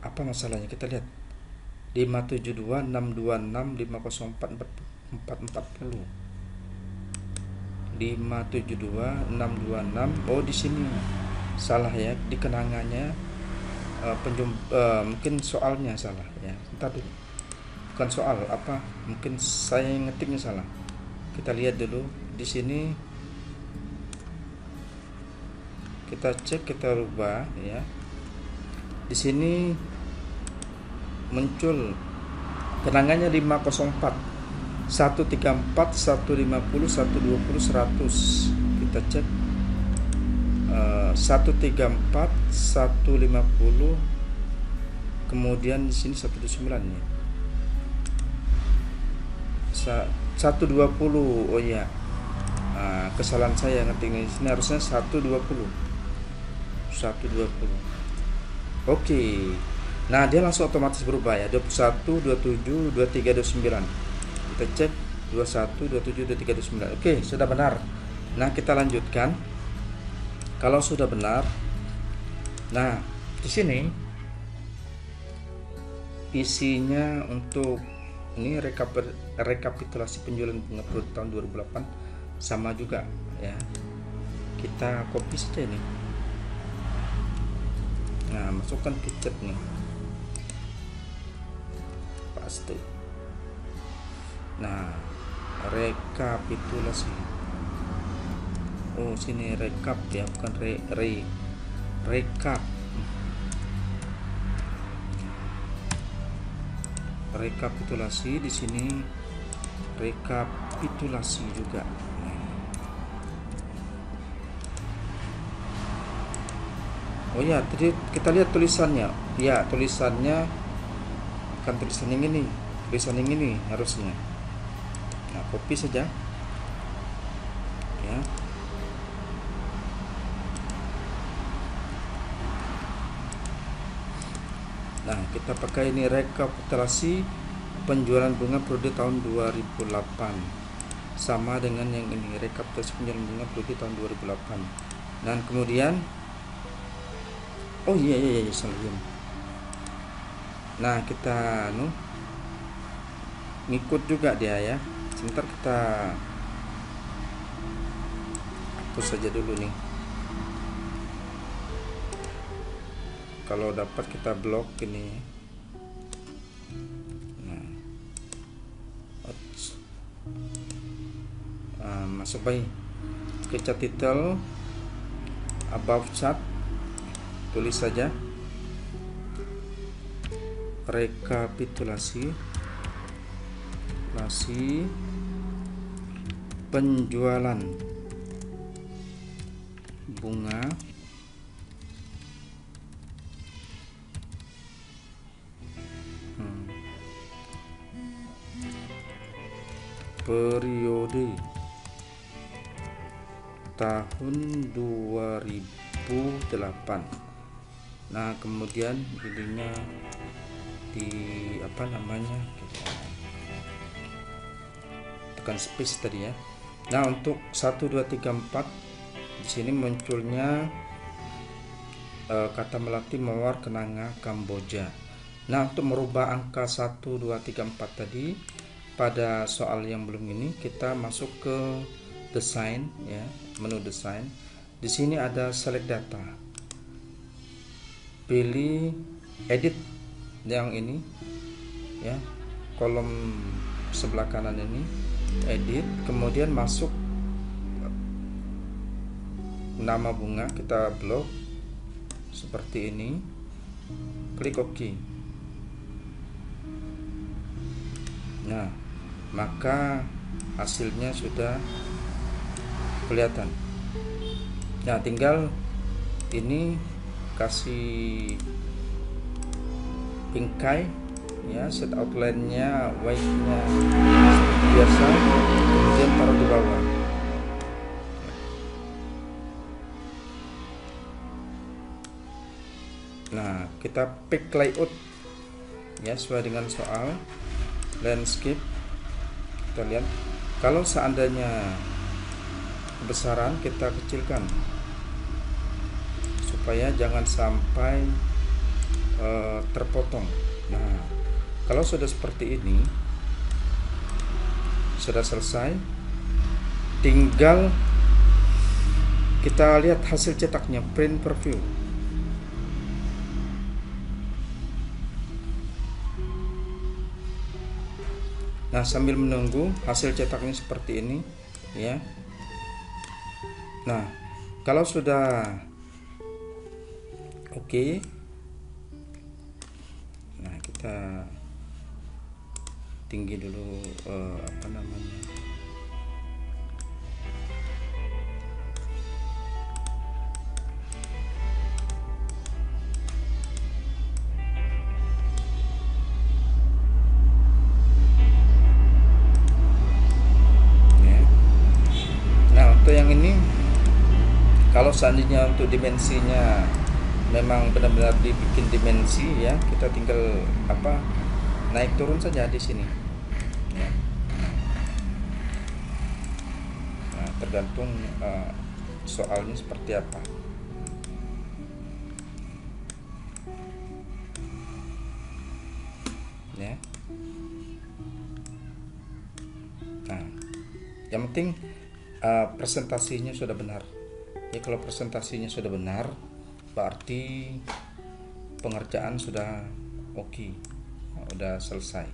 Speaker 1: Apa masalahnya? Kita lihat 572, 626, 504, 440. 572, 626. Oh, di sini salah ya, di kenangannya mungkin soalnya salah ya. Entar dulu. Bukan soal, apa? Mungkin saya ngetiknya salah. Kita lihat dulu di sini. Kita cek, kita rubah ya. Di sini muncul kenangannya 504. 134, 150, 120, 100. Kita cek 134, 150, kemudian di sini 129 ya. 120. Oh ya. Kesalahan saya ngetik di sini, harusnya 120. 120. Oke. Nah, dia langsung otomatis berubah ya. 21, 27, 23, 29. Kita cek 21, 27, 23, 29. Oke, sudah benar. Nah, kita lanjutkan. Kalau sudah benar, nah di sini isinya untuk ini rekapitulasi penjualan bunga periode tahun 2008 sama juga ya. Kita copy saja ini. Nah, masukkan picture nih. Paste. Nah, rekapitulasi. Oh, sini rekap ya, bukan rekap. rekapitulasi. Di sini rekapitulasi juga. Oh ya, tadi kita lihat tulisannya. Ya, tulisannya kan tulisan yang ini. Tulisan yang ini harusnya. Nah, copy saja. Ya. Nah, kita pakai ini rekapitulasi penjualan bunga periode tahun 2008. Sama dengan yang ini, rekapitulasi penjualan bunga periode tahun 2008. Dan kemudian oh iya salah. Nah, kita ngikut juga dia ya. Sebentar kita hapus saja dulu nih. Kalau dapat kita blok ini. Masuk baik ke chat title, above chat, tulis saja rekapitulasi penjualan bunga periode tahun 2008. Nah, kemudian ininya di apa namanya, kita tekan space tadi ya. Nah, untuk 1 2 3 4 di sini munculnya kata melati mawar kenanga Kamboja. Nah, untuk merubah angka 1 2 3 4 tadi pada soal yang belum ini, kita masuk ke desain ya, menu desain. Di sini ada select data. Pilih edit yang ini ya, kolom sebelah kanan ini, edit, kemudian masuk nama bunga, kita blok seperti ini, klik OK. Nah, maka hasilnya sudah kelihatan. Nah, tinggal ini kasih bingkai ya, set outline-nya, white-nya seperti biasa, kemudian taruh di bawah. Nah, kita pick layout ya sesuai dengan soal. Landscape, kita lihat kalau seandainya kebesaran kita kecilkan supaya jangan sampai terpotong. Nah, kalau sudah seperti ini, sudah selesai, tinggal kita lihat hasil cetaknya, print preview. Nah, sambil menunggu hasil cetaknya seperti ini ya. Nah, kalau sudah oke, nah kita tinggi dulu apa namanya, yang ini. Kalau seandainya untuk dimensinya memang benar-benar dibikin dimensi ya, kita tinggal apa, naik turun saja di sini ya. Nah, tergantung soalnya seperti apa ya. Nah, yang penting presentasinya sudah benar ya. Kalau presentasinya sudah benar, berarti pengerjaan sudah oke, udah selesai,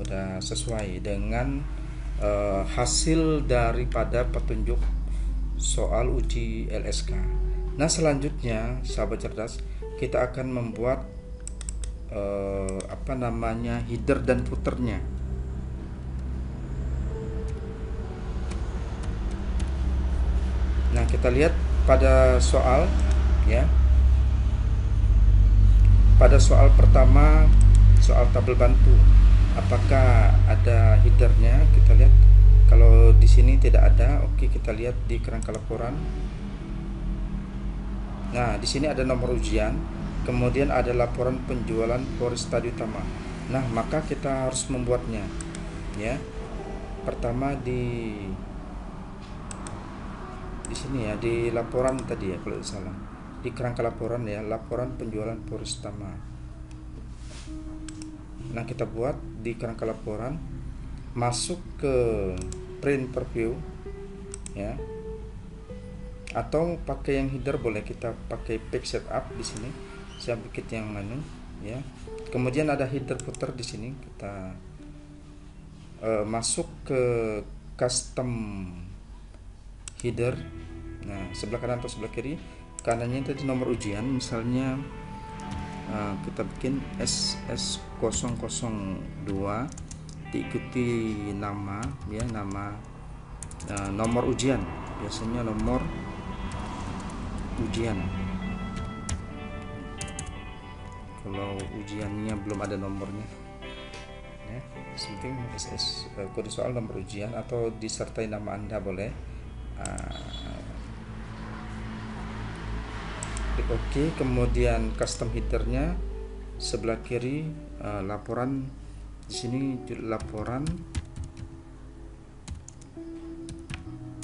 Speaker 1: udah sesuai dengan hasil daripada petunjuk soal uji LSK. Nah, selanjutnya sahabat cerdas, kita akan membuat header dan footernya. Nah, kita lihat pada soal ya. Pada soal pertama, soal tabel bantu, apakah ada headernya? Kita lihat. Kalau di sini tidak ada, oke, kita lihat di kerangka laporan. Nah, di sini ada nomor ujian, kemudian ada laporan penjualan Foresta Utama. Nah, maka kita harus membuatnya ya. Pertama di sini ya, di laporan tadi ya, kalau tidak salah, di kerangka laporan ya, laporan penjualan Foresta. Nah, kita buat di kerangka laporan, masuk ke print preview ya, atau pakai yang header boleh, kita pakai page setup di sini. Saya bikin yang mana ya. Kemudian ada header footer di sini, kita masuk ke custom header. Nah, sebelah kanan atau sebelah kiri. Kanannya tadi nomor ujian, misalnya kita bikin SS002, diikuti nama ya, nomor ujian, biasanya nomor ujian. Kalau ujiannya belum ada nomornya ya, penting SS kode soal nomor ujian, atau disertai nama Anda boleh. Klik OK, kemudian custom headernya sebelah kiri, laporan di sini, laporan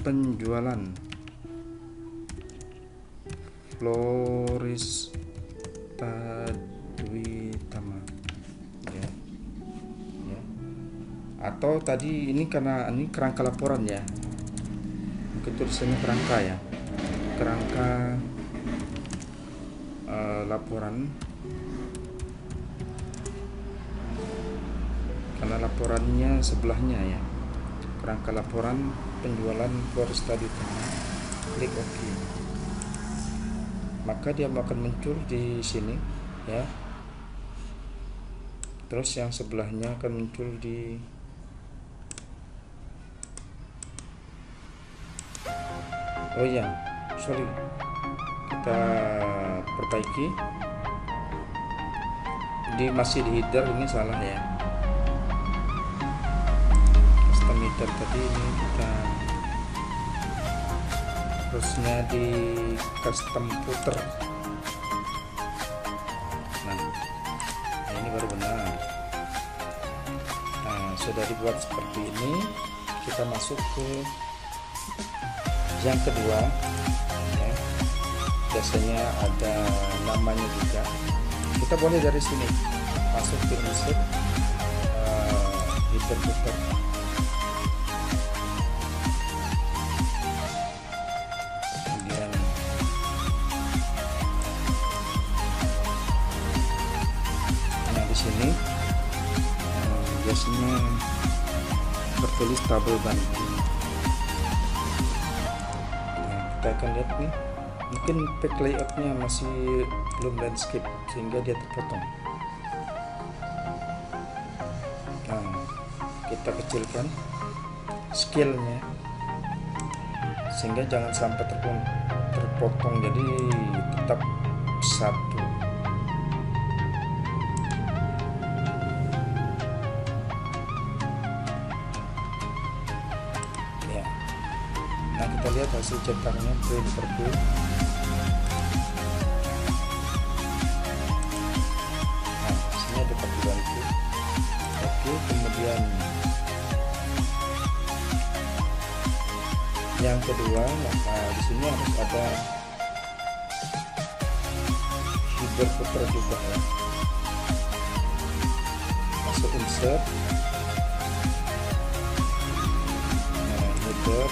Speaker 1: penjualan Foresta Utama ya. Atau tadi ini karena ini kerangka laporan ya, mungkin tulisannya kerangka ya, kerangka laporan, karena laporannya sebelahnya ya, kerangka laporan penjualan Foresta Utama. Klik OK, maka dia akan muncul di sini ya. Terus yang sebelahnya akan muncul di kita perbaiki, masih di header, ini salah ya, custom header tadi, ini kita harusnya di custom footer. Nah, ini baru benar. Nah, sudah dibuat seperti ini, kita masuk ke yang kedua ya. Biasanya ada namanya juga, kita boleh dari sini masuk ke insert header footer. Kemudian nah, di sini biasanya bertulis tabel bantu. Kita akan lihat nih, mungkin pack layoutnya masih belum landscape sehingga dia terpotong. Nah, kita kecilkan scale-nya sehingga jangan sampai terpotong, jadi tetap satu. Nah, kita lihat hasil cetaknya, print preview. Nah, sini ada tabel bantu. Oke, kemudian yang kedua, di sini harus ada header footer juga ya. Masuk insert, nah, header.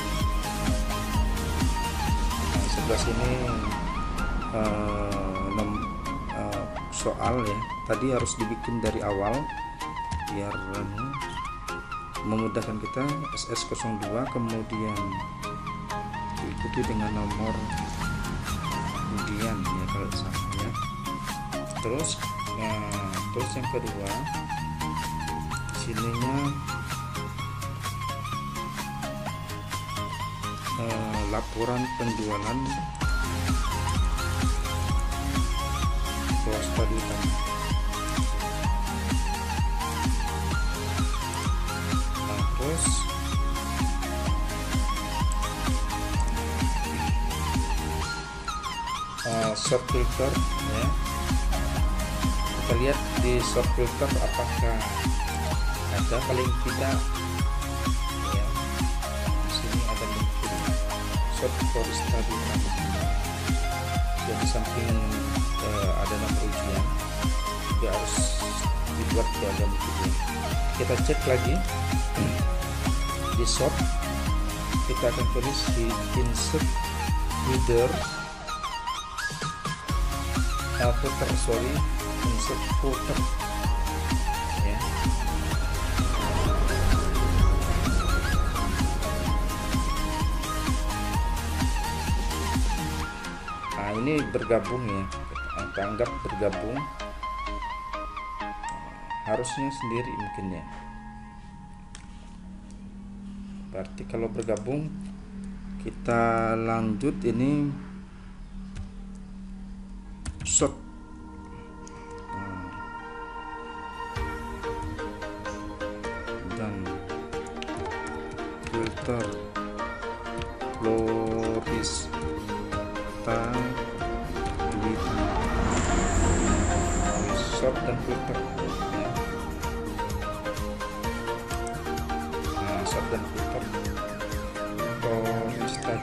Speaker 1: Sebelah sini soal ya, tadi harus dibikin dari awal biar memudahkan kita. SS02, kemudian diikuti dengan nomor ujian ya, kalau salah ya. Terus Nah, terus yang kedua, sininya laporan penjualan swasta di utama. Nah, terus short filter ya. Kita lihat di short filter apakah ada, paling tidak ya, di sini ada mungkin short for study dan di samping ada nomor ujian juga harus dibuat dalam video. Kita cek lagi di short, kita akan tulis di insert header footer, insert footer ya. Nah, ini bergabung ya, kita anggap bergabung, harusnya sendiri mungkin ya. Berarti kalau bergabung, kita lanjut ini short. Dan filter Florista short dan filter ya. Nah, short dan filter Florista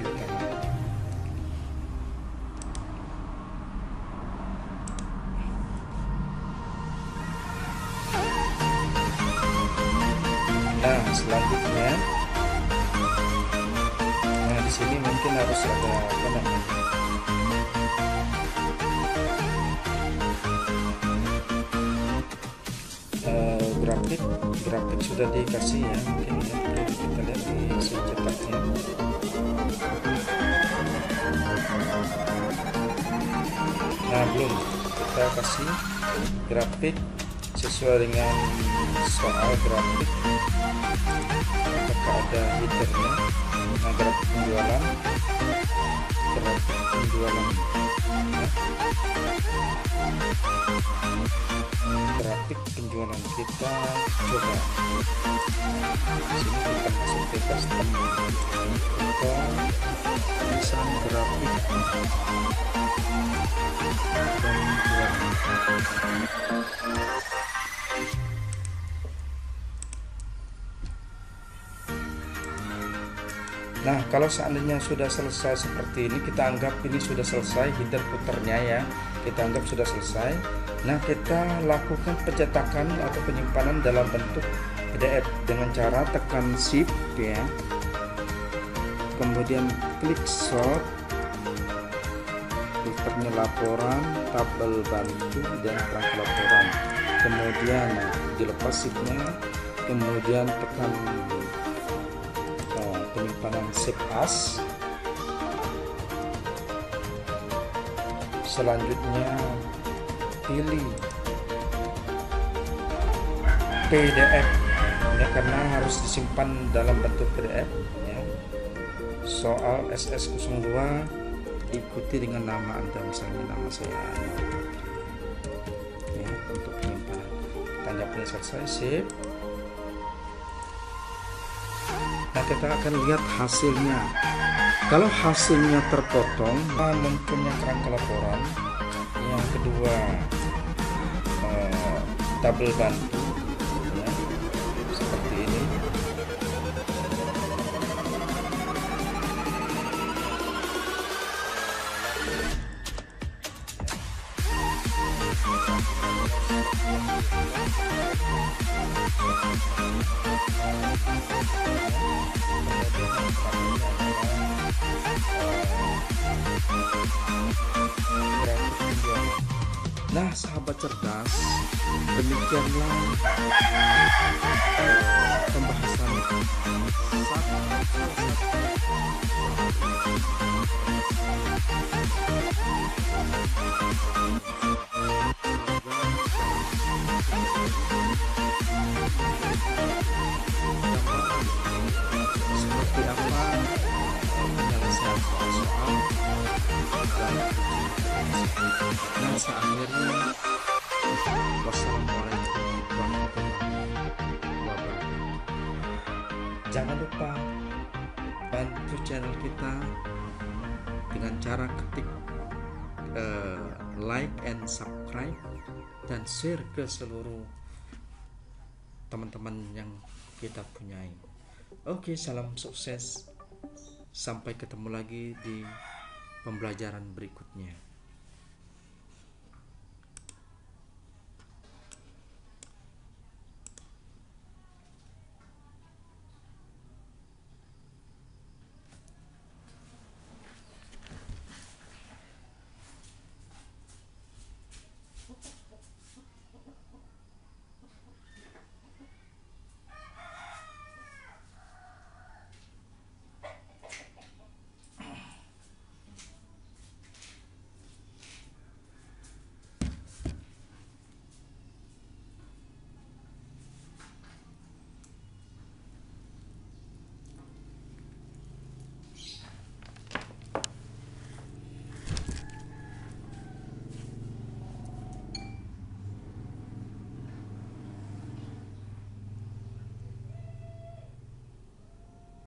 Speaker 1: Nah, selanjutnya, nah di sini mungkin harus ada apa namanya, grafik sudah dikasih ya, mungkin ya, kita lihat di isi cetaknya. Nah, belum, kita kasih grafik sesuai dengan soal grafik. Apakah ada headernya? Nah, grafik penjualan ya. Grafik penjualan kita coba sini, kita masuk ke custom, kita bisa grafik penjualan. Nah, kalau seandainya sudah selesai seperti ini, kita anggap ini sudah selesai header footernya ya, kita anggap sudah selesai. Nah, kita lakukan pencetakan atau penyimpanan dalam bentuk PDF dengan cara tekan shift ya, kemudian klik sort, filternya laporan, tabel bantu dan kerangka laporan, kemudian dilepas shiftnya, kemudian tekan penyimpanan save as. Selanjutnya pilih PDF ya, karena harus disimpan dalam bentuk PDF ya. Soal SS02 ikuti dengan nama Anda, misalnya nama saya ya, untuk penyimpanan. Tanggapnya selesai, save. Nah, kita akan lihat hasilnya. Kalau hasilnya terpotong, mempunyai kerangka laporan. Yang kedua, tabel bantu ya, seperti ini. Nah, sahabat cerdas, demikianlah pembahasan satu dan soal dan seakhirnya wassalamualaikum warahmatullahi wabarakatuh. Jangan lupa bantu channel kita dengan cara ketik like and subscribe dan share ke seluruh teman-teman yang kita punyai. Oke, salam sukses. Sampai ketemu lagi di pembelajaran berikutnya.